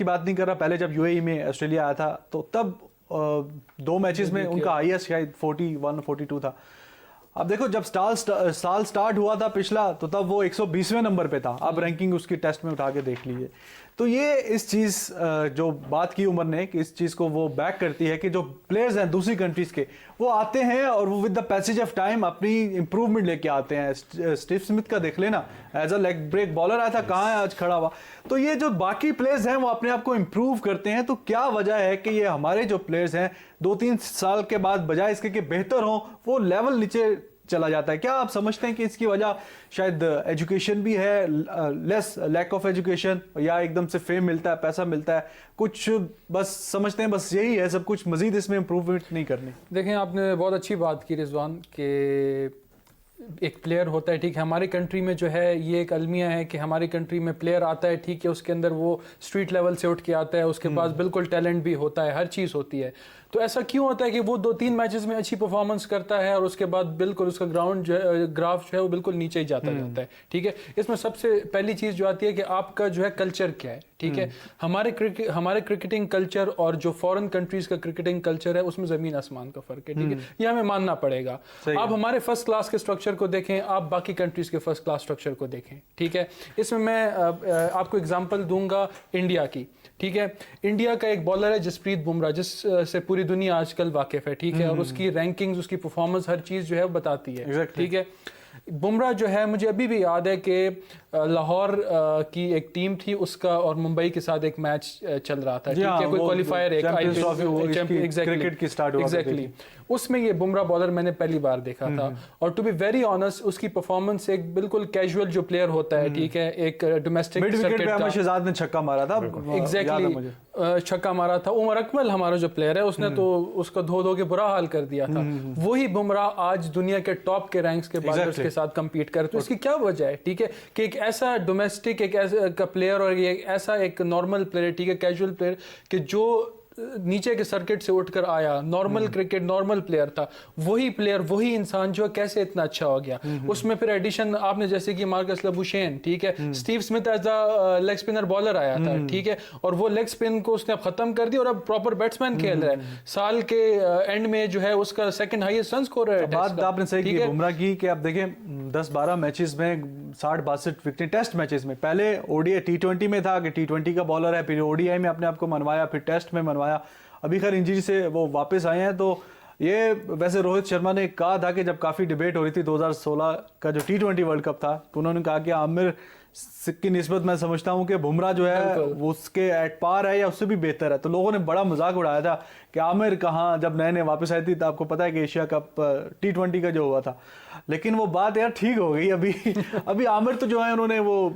की बात नहीं कर रहा, पहले जब यूएई में ऑस्ट्रेलिया आया था तो तब 2 मैचेस में उनका हाईएस्ट शायद 41 42 था। अब देखो जब साल स्टार्ट हुआ था पिछला, तो तब वो 120वें नंबर पे था। अब रैंकिंग उसकी टेस्ट में उठा के देख लीजिए। तो ये इस चीज़ जो बात की उमर ने, कि इस चीज़ को वो बैक करती है कि जो प्लेयर्स हैं दूसरी कंट्रीज़ के, वो आते हैं और वो with the passage of time अपनी इंप्रूवमेंट लेके आते हैं। स्टीव स्मिथ का देख लेना, as a leg break bowler आया था, कहाँ है आज खड़ा हुआ। तो ये जो बाकी प्लेयर्स हैं वो अपने आप को इम्प्रूव करते हैं। तो क्या वजह है कि ये हमारे जो प्लेयर्स हैं 2-3 साल के बाद बजाय इसके कि बेहतर हों, वो लेवल नीचे चला जाता है? क्या आप समझते हैं कि इसकी वजह शायद एजुकेशन भी है, लेस लैक ऑफ एजुकेशन, या एकदम से फेम मिलता है, पैसा मिलता है, कुछ बस समझते हैं बस यही है सब कुछ, मजीद इसमें इम्प्रूवमेंट नहीं करनी? देखें, आपने बहुत अच्छी बात की रिजवान, कि एक प्लेयर होता है, ठीक है, हमारी कंट्री में जो है ये एक अलमिया है कि हमारी कंट्री में प्लेयर आता है, ठीक है, उसके अंदर वो स्ट्रीट लेवल से उठ के आता है, उसके पास बिल्कुल टैलेंट भी होता है, हर चीज़ होती है। तो ऐसा क्यों होता है कि वो 2-3 मैचेस में अच्छी परफॉर्मेंस करता है और उसके बाद बिल्कुल उसका ग्राफ जो है वो बिल्कुल नीचे ही जाता जाता है, ठीक है? इसमें सबसे पहली चीज़ जो आती है कि आपका जो है कल्चर क्या है, ठीक है? हमारे क्रिकेटिंग कल्चर और जो फॉरेन कंट्रीज का क्रिकेटिंग कल्चर है उसमें ज़मीन आसमान का फ़र्क है, ठीक है? ये हमें मानना पड़ेगा। आप हमारे फर्स्ट क्लास के स्ट्रक्चर को देखें, आप बाकी कंट्रीज के फर्स्ट क्लास स्ट्रक्चर को देखें, ठीक है? इसमें मैं आपको एग्जांपल दूंगा इंडिया की, ठीक है? इंडिया का एक बॉलर है जसप्रीत बुमराह, जिससे पूरी दुनिया आजकल वाकिफ है, ठीक है? और उसकी रैंकिंग्स, उसकी परफॉर्मेंस, हर चीज़ जो है वो बताती है, ठीक है? बुमराह जो है, मुझे अभी भी याद है कि लाहौर की एक टीम थी उसका और मुंबई के साथ एक मैच चल रहा था, ठीक है? कोई क्वालिफायर, एक क्रिकेट की स्टार्ट हुआ, एग्जैक्टली, उसमें ये बुमराह बॉलर मैंने पहली बार देखा था। और टू बी वेरी ऑनेस्ट, उसकी परफॉर्मेंस एक बिल्कुल कैजुअल जो प्लेयर होता है, ठीक है, एक डोमेस्टिक सर्किट का, शहजाद ने छक्का मारा था, एग्जैक्टली छक्का मारा था। उमर अकमल हमारा जो प्लेयर है उसने तो उसका धो के बुरा हाल कर दिया था। वही बुमराह आज दुनिया के टॉप के रैंक्स के बॉलर्स के साथ कंपीट करे। तो इसकी क्या वजह है, ठीक है, कि एक ऐसा डोमेस्टिक एक ऐसा का प्लेयर और एक ऐसा एक नॉर्मल प्लेयर, ठीक है, कैजुअल प्लेयर, कि जो नीचे के सर्किट से उठकर आया, नॉर्मल क्रिकेट नॉर्मल प्लेयर था, वही प्लेयर, वही इंसान जो कैसे इतना अच्छा हो गया। उसमें फिर एडिशन आपने जैसे कि मार्कस लबुशेन, ठीक है, Steve Smith as a leg spinner bowler आया था, ठीक है, और वो लेग स्पिन को उसने अब खत्म कर दिया और अब प्रॉपर बैट्समैन खेल रहा है। साल के एंड में जो है उसका सेकंड हाईएस्ट रन स्कोर है। बात आपने सही की बुमराह की, कि आप देखें 10-12 मैचेस में 60-62 विकेटें टेस्ट मैचेस में। पहले ओडीआई T20 में था कि T20 का बॉलर है, फिर ओडीआई में अपने आप को मनवाया, फिर टेस्ट में मनवाया, अभी खैर इंजरी से वो वापस आए हैं। तो ये वैसे रोहित शर्मा ने कहा था कि जब काफ़ी डिबेट हो रही थी 2016 का जो T20 वर्ल्ड कप था, तो उन्होंने कहा कि आमिर की निस्बत मैं समझता हूं कि बुमराह जो है वो उसके एट पार है या उससे भी बेहतर है। तो लोगों ने बड़ा मजाक उड़ाया था कि आमिर कहाँ, जब नए नए वापस आई थी तो आपको पता है कि एशिया कप T20 का जो हुआ था, लेकिन वो बात यार ठीक हो गई अभी। अभी आमिर तो जो है उन्होंने वो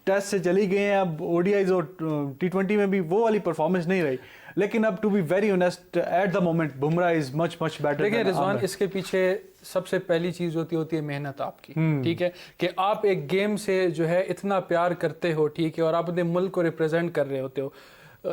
टेस्ट से चली गए हैं, अब ओडीआईज और T20 में भी वो वाली परफॉर्मेंस नहीं रही। लेकिन अब to be very honest at the moment Bumrah is much better. देखिए रिजवान, इसके पीछे सबसे पहली चीज होती है मेहनत आपकी, ठीक है, कि आप एक गेम से जो है इतना प्यार करते हो, ठीक है, और आप अपने मुल्क को रिप्रेजेंट कर रहे होते हो।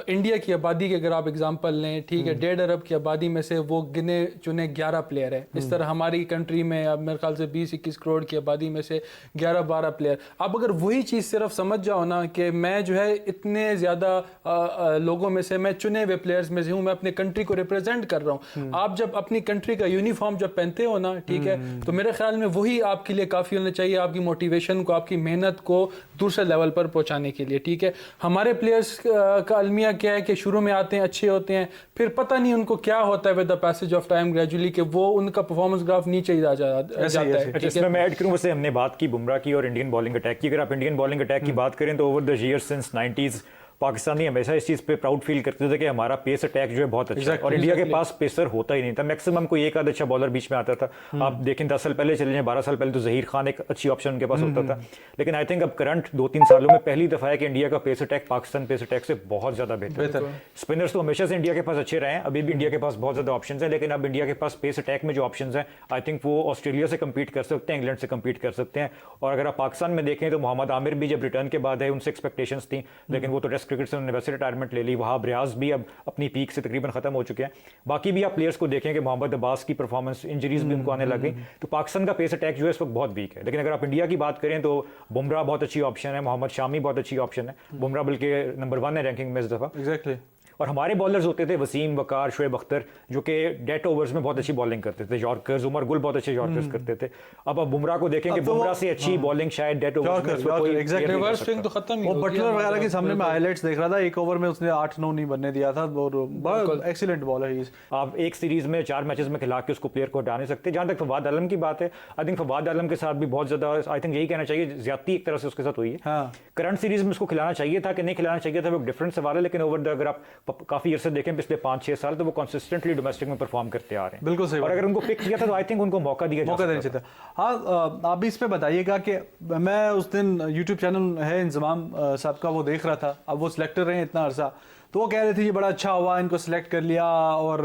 इंडिया की आबादी के अगर आप एग्जांपल लें, ठीक है, 1.5 अरब की आबादी में से वो गिने चुने 11 प्लेयर है। इस तरह हमारी कंट्री में अब मेरे ख्याल से 20-21 करोड़ की आबादी में से 11-12 प्लेयर। आप अगर वही चीज़ सिर्फ समझ जाओ ना कि मैं जो है इतने ज़्यादा लोगों में से, मैं चुने हुए प्लेयर्स में से हूँ, मैं अपनी कंट्री को रिप्रेजेंट कर रहा हूँ। आप जब अपनी कंट्री का यूनिफॉर्म जब पहनते हो ना, ठीक है, तो मेरे ख्याल में वही आपके लिए काफ़ी होना चाहिए, आपकी मोटिवेशन को, आपकी मेहनत को दूसरे लेवल पर पहुँचाने के लिए, ठीक है। हमारे प्लेयर्स का अलमिया क्या है कि शुरू में आते हैं, अच्छे होते हैं, फिर पता नहीं उनको क्या होता है with the passage of time gradually, कि वो उनका परफॉर्मेंस ग्राफ नीचे ही जाता है। इसमें मैं ऐड करूं, वैसे हमने बात की बुमराह की और इंडियन बॉलिंग अटैक की। अगर आप इंडियन बॉलिंग अटैक की बात करें तो over the years since 90s Pakistani हमेशा इस चीज़ पे प्राउड फील करते थे कि हमारा पेस अटैक जो है बहुत अच्छा है, और इंडिया के पास पेसर होता ही नहीं था। मैक्सिमम कोई एक आध अच्छा बॉलर बीच में आता था। आप देखें 10 साल पहले चले जाएं, 12 साल पहले तो जहीर खान एक अच्छी ऑप्शन उनके पास होता था। लेकिन आई थिंक अब करंट 2-3 सालों में पहली दफा है कि इंडिया का pace attack Pakistan pace attack से बहुत ज्यादा बेहतर है। स्पिनर्स तो हमेशा से इंडिया के पास अच्छे रहे हैं, अभी भी इंडिया के पास बहुत ज्यादा ऑप्शन है, लेकिन अब इंडिया के पास पेस अटैक में जो ऑप्शन है, आई थिंक वो ऑस्ट्रेलिया से कम्पीट कर सकते हैं, इंग्लैंड से कम्पीट कर सकते हैं। और अगर आप पाकिस्तान में देखें तो मोहम्मद आमिर भी जब रिटर्न के बाद है, उनसे एक्सपेक्टेशंस थी, लेकिन वो तो टेस्ट क्रिकेट से उन्होंने वैसे रिटायरमेंट ले ली, वहाब रियाज भी अब अपनी पीक से तकरीबन खत्म हो चुके हैं। बाकी भी आप प्लेयर्स को देखें कि मोहम्मद अब्बास की परफॉर्मेंस, इंजरीज भी उनको आने लग गई, तो पाकिस्तान का पेस अटैक जो है इस वक्त बहुत वीक है। लेकिन अगर आप इंडिया की बात करें तो बुमराह बहुत अच्छी ऑप्शन है, मोहम्मद शामी बहुत अच्छी ऑप्शन है, बुमराह बल्कि नंबर 1 है रैंकिंग में इस दफ़ा। एग्जैक्टली। और हमारे बॉलर्स होते थे वसीम, वकार, शुएब अख्तर, जो कि डेथ ओवर्स में बहुत अच्छी बॉलिंग करते थे, यॉर्कर्स, उमर गुल बहुत अच्छे यॉर्कर्स करते थे। अब बुमराह को देखें कि बुमराह से अच्छी बॉलिंग शायद डेथ ओवर्स में कोई एग्जैक्टली रिवर्स स्विंग तो खत्म ही वो हो बटलर गया वगैरह के हमारा, सामने मैं हाइलाइट्स देख रहा था, एक ओवर में उसने 8-9 नहीं बनने दिया था और बहुत एक्सीलेंट बॉलर है। आप एक सीरीज में 4 मैचेस में खिला के उसको प्लेयर को हटा नहीं सकते। जहां तक फवाद आलम की बात है, आई थिंक फवाद आलम के साथ भी बहुत ज्यादा, आई थिंक यही कहना चाहिए, ज्यादती एक तरह से उसके साथ हुई है। हाँ। करंट सीरीज में उसको खिलाना चाहिए था कि नहीं खिलाना चाहिए था, वो एक डिफरेंट सवाल है। लेकिन ओवर द अगर आप काफी अर्से देखें पिछले 5-6 साल, तो वो कंसिस्टेंटली डोमेस्टिक में परफॉर्म करते आ रहे हैं। बिल्कुल सही और बात। अगर उनको पिक किया था तो आई थिंक उनको मौका दिया मौका देना चाहिए था। हाँ, आप भी इस पे बताइएगा कि मैं उस दिन यूट्यूब चैनल है इंजमाम साहब का, वो देख रहा था। अब वो सिलेक्टर रहे इतना अरसा, तो वो कह रहे थे ये बड़ा अच्छा हुआ इनको सिलेक्ट कर लिया और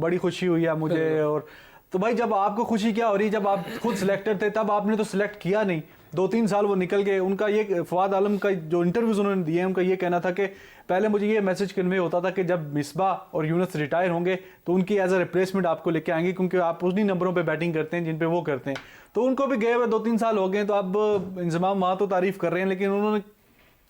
बड़ी खुशी हुई है मुझे। और तो भाई जब आपको खुशी क्या हो रही, जब आप खुद सिलेक्टर थे तब आपने तो सिलेक्ट किया नहीं। 2-3 साल वो निकल गए। उनका ये फवाद आलम का जो इंटरव्यूज उन्होंने दिए हैं, उनका ये कहना था कि पहले मुझे ये मैसेज कन्वे होता था कि जब मिसबाह और यूनुस रिटायर होंगे तो उनकी एज अ रिप्लेसमेंट आपको लेके आएंगे, क्योंकि आप उन्हीं नंबरों पे बैटिंग करते हैं जिन पे वो करते हैं। तो उनको भी गए हुए 2-3 साल हो गए, तो अब इंजमाम वहाँ तो तारीफ कर रहे हैं, लेकिन उन्होंने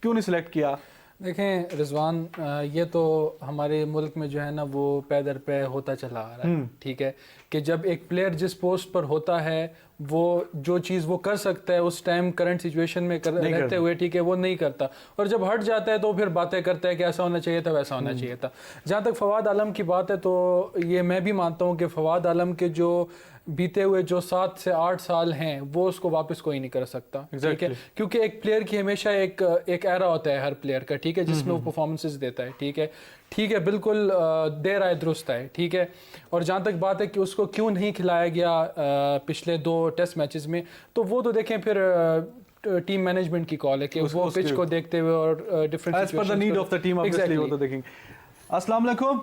क्यों नहीं सिलेक्ट किया? देखें रिजवान, ये तो हमारे मुल्क में जो है ना वो पै दर पे होता चला आ रहा है, ठीक है, कि जब एक प्लेयर जिस पोस्ट पर होता है वो जो चीज़ वो कर सकता है उस टाइम करंट सिचुएशन में रहते हुए, ठीक है, वो नहीं करता, और जब हट जाता है तो फिर बातें करता है कि ऐसा होना चाहिए था, वैसा होना चाहिए था। जहाँ तक फवाद आलम की बात है, तो ये मैं भी मानता हूँ कि फवाद आलम के जो बीते हुए जो 7 से 8 साल हैं वो उसको वापस कोई नहीं कर सकता, ठीक है, क्योंकि एक प्लेयर की हमेशा एक एरा होता है हर प्लेयर का, ठीक है, जिसमें वो परफॉर्मेंसेस देता है, ठीक है, बिल्कुल देर आए दुरुस्त है, ठीक है। और जहाँ तक बात है कि उसको क्यों नहीं खिलाया गया पिछले 2 टेस्ट मैचेस में, तो वो तो देखें फिर टीम मैनेजमेंट की कॉल है कि वो पिच को देखते हुए और डिफरेंट एज पर the need of the team obviously वो तो देखेंगे। अस्सलाम वालेकुम।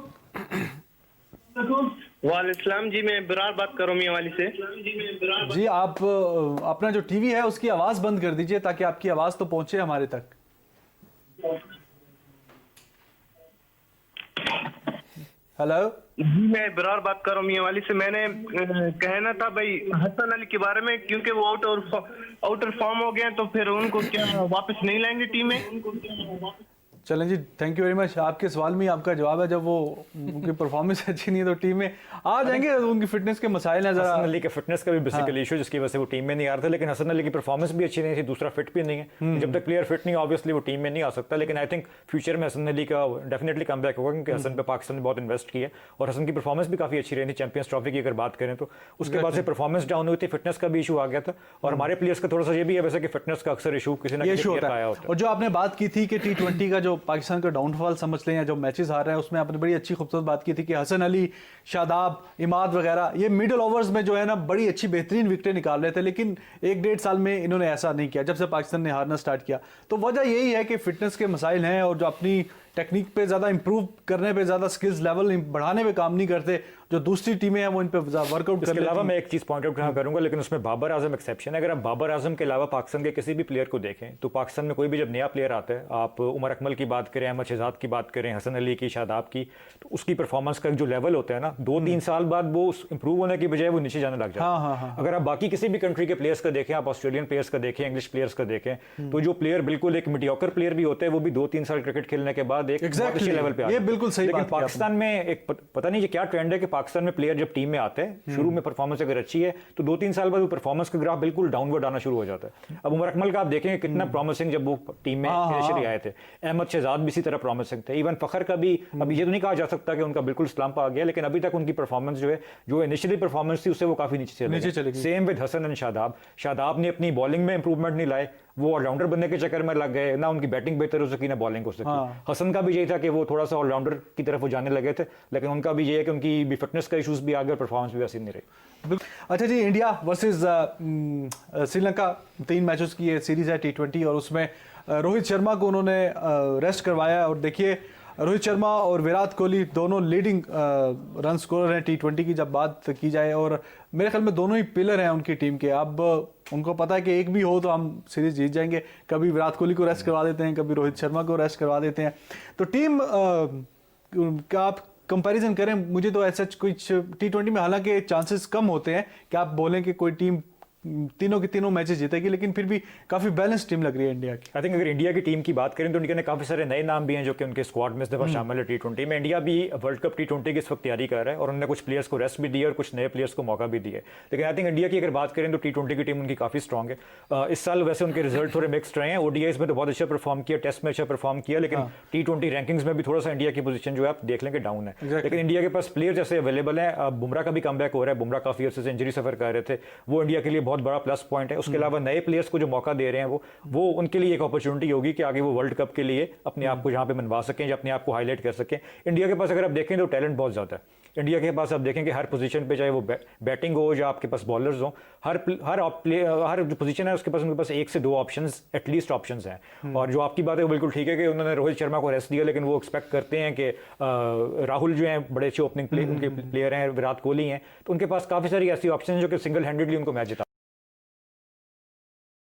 वालेकुम जी, मैं बिरार बात कर रहा हूँ मियां वाली से। जी आप अपना जो टीवी है उसकी आवाज बंद कर दीजिए ताकि आपकी आवाज तो पहुंचे हमारे तक। हेलो जी, मैं बिरार बात कर रहा हूँ मियां वाली से। मैंने कहना था भाई हसन अली के बारे में, क्योंकि वो आउटर फॉर्म हो गए हैं, तो फिर उनको क्या वापस नहीं लाएंगे टीम में? चलें जी, थैंक यू वेरी मच। आपके सवाल में ही आपका जवाब है, जब वो उनकी परफॉर्मेंस अच्छी नहीं है तो टीम में आ जाएंगे। उनकी फिटनेस के मसाइल हैं, हसन अली के फिटनेस का भी बेसिकली इशू जिसकी वजह से वो टीम में नहीं आ रहा था। लेकिन हसन अली की परफॉर्मेंस भी अच्छी नहीं थी, दूसरा फिट भी नहीं है। जब तक प्लेयर फिट नहीं ऑब्वियसली वो टीम में नहीं आ सकता। लेकिन आई थिंक फ्यूचर में हसन अली का डेफिनेटली कम बैक होगा, क्योंकि हसन पे पाकिस्तान ने बहुत इन्वेस्ट किया और हसन की परफॉर्मेंस भी काफी अच्छी रही थी चैंपियंस ट्रॉफी की अगर बात करें तो। उसके बाद से परफॉर्मेंस डाउन हुई थी, फिटनेस का भी इशू आ गया था। और हमारे प्लेयर्स का थोड़ा सा ये भी है वैसे कि फिटनेस का अक्सर इशू किसी ना किसी प्लेयर का आया होता है। और जो आपने बात की थी कि T20 का जो पाकिस्तान का डाउनफॉल समझ लें या जो मैचेस आ रहे हैं, उसमें आपने बड़ी अच्छी खूबसूरत बात की थी कि हसन अली, शादाब, इमाद वगैरह ये मिडिल ओवर्स में जो है ना बड़ी अच्छी बेहतरीन विकेटें निकाल रहे थे। लेकिन 1-1.5 साल में इन्होंने ऐसा नहीं किया जब से पाकिस्तान ने हारना स्टार्ट किया। तो वजह यही है कि फिटनेस के मसाइल हैं और जो अपनी टेक्निक पे ज़्यादा इंप्रूव करने पे, ज़्यादा स्किल्स लेवल बढ़ाने पे काम नहीं करते। जो दूसरी टीमें हैं वो इन पे वर्कआउट इसके अलावा मैं एक चीज़ पॉइंट आउट करूंगा, लेकिन उसमें बाबर आजम एक्सेप्शन है। अगर आप बाबर आजम के अलावा पाकिस्तान के किसी भी प्लेयर को देखें तो पाकिस्तान में कोई भी जब नया प्लेयर आता है, आप उमर अकमल की बात करें, अहमद शहजाद की बात करें, हसन अली की, शादाब की, तो उसकी परफॉर्मेंस का जो लेवल होता है ना 2-3 साल बाद वो इंप्रूव होने की बजाय वो नीचे जाने लग जाता है। अगर आप बाकी किसी भी कंट्री के प्लेयर्स का देखें, आप ऑस्ट्रेलियन प्लेयर्स का देखें, इंग्लिश प्लेयर्स का देखें, तो जो प्लेयर बिल्कुल एक मीडियोकर प्लेयर भी होते हैं वो भी 2-3 साल क्रिकेट खेलने के बाद एक अच्छे लेवल पे ये बिल्कुल सही लेकिन बात पाकिस्तान में एक पता नहीं ये क्या ट्रेंड है कि पाकिस्तान में प्लेयर जब टीम में आते हैं, शुरू में परफॉर्मेंस अगर अच्छी है तो 2-3 साल बाद वो परफॉर्मेंस का ग्राफ बिल्कुल डाउनवर्ड आना शुरू हो जाता है। अब उमर अकमल का आप देखेंगे कितना प्रॉमिसिंग जब वो टीम में इनिशियली आए थे। अहमद शहजाद भी इसी तरह प्रॉमिसिंग थे। इवन फखर का भी अभी ये तो नहीं कहा जा सकता कि उनका बिल्कुल स्लंप आ गया, लेकिन अभी तक उनकी परफॉर्मेंस जो है, जो इनिशियली परफॉर्मेंस थी उससे वो काफी नीचे चले गई। Same with Hasan and Shadab. Shadab ने अपनी बॉलिंग में इंप्रूवमेंट नहीं लाए, वो ऑलराउंडर बनने के चक्कर में लग गए, ना उनकी बैटिंग बेहतर हो सकी ना बॉलिंग हो सकी। हसन का भी यही था कि वो थोड़ा सा ऑलराउंडर की तरफ वो जाने लगे थे, लेकिन उनका भी ये है कि उनकी भी फिटनेस का इशूज भी आ गए, परफॉर्मेंस भी वैसी नहीं रही। अच्छा जी, इंडिया वर्सेस श्रीलंका 3 मैचेस की ये सीरीज है T20 और उसमें रोहित शर्मा को उन्होंने रेस्ट करवाया। और देखिए रोहित शर्मा और विराट कोहली दोनों लीडिंग रन स्कोरर हैं T20 की जब बात की जाए, और मेरे ख्याल में दोनों ही पिलर हैं उनकी टीम के। अब उनको पता है कि एक भी हो तो हम सीरीज जीत जाएंगे। कभी विराट कोहली को रेस्ट करवा देते हैं, कभी रोहित शर्मा को रेस्ट करवा देते हैं। तो टीम का आप कंपैरिजन करें, मुझे तो ऐसा कुछ T20 में हालांकि चांसेस कम होते हैं कि आप बोलें कि कोई टीम तीनों के तीनों मैचेस जीतेगी, लेकिन फिर भी काफी बैलेंस टीम लग रही है इंडिया की। आई थिंक अगर इंडिया की टीम की बात करें तो इंडिया ने काफी सारे नए नाम भी हैं जो कि उनके स्क्वाड में इस दफा शामिल है T20 में। इंडिया भी वर्ल्ड कप T20 की इस वक्त तैयारी कर रहा है और उन्होंने कुछ प्लेयर्स को रेस्ट भी दिया और कुछ नए प्लेयर्स को मौका भी दिया है। लेकिन आई थिंक इंडिया की अगर बात करें तो T20 की टीम उनकी काफी स्ट्रॉग है। इस साल वैसे उनके रिजल्ट थोड़े मिक्सड रहे हैं। ओडीआईज में तो बहुत अच्छा परफॉर्म किया, टेस्ट में अच्छा परफॉर्म किया, लेकिन T20 रैंकिंग्स में भी थोड़ा सा इंडिया की पोजीशन जो है आप देख लेंगे डाउन है। लेकिन इंडिया के पास प्लेयर जैसे अवेलेबल है, बुमराह का भी कमबैक हो रहा है। बुमराह काफी अर्से से इंजरी सफर कर रहे थे, वो इंडिया के लिए बहुत बड़ा प्लस पॉइंट है। उसके अलावा नए प्लेयर्स को जो मौका दे रहे हैं वो उनके लिए एक अपॉर्चुनिटी होगी कि आगे वो वर्ल्ड कप के लिए अपने आप को जहां पे मनवा सकें या अपने आप को हाईलाइट कर सकें। इंडिया के पास अगर आप देखें तो टैलेंट बहुत ज्यादा है इंडिया के पास। आप देखें कि हर पोजीशन पे, चाहे वो बैटिंग हो या आपके पास बॉलर्स हो, हर जो पोजीशन है उनके पास 1 से 2 ऑप्शंस एटलीस्ट ऑप्शंस हैं। और जो आपकी बात है वो बिल्कुल ठीक है कि उन्होंने रोहित शर्मा को रेस्ट दिया, लेकिन वो एक्सपेक्ट करते हैं कि राहुल जो हैं बड़े अच्छे ओपनिंग उनके प्लेयर हैं, विराट कोहली हैं, तो उनके पास काफी सारी ऐसी ऑप्शन जो कि सिंगल हैंडेडली उनको मैच जिता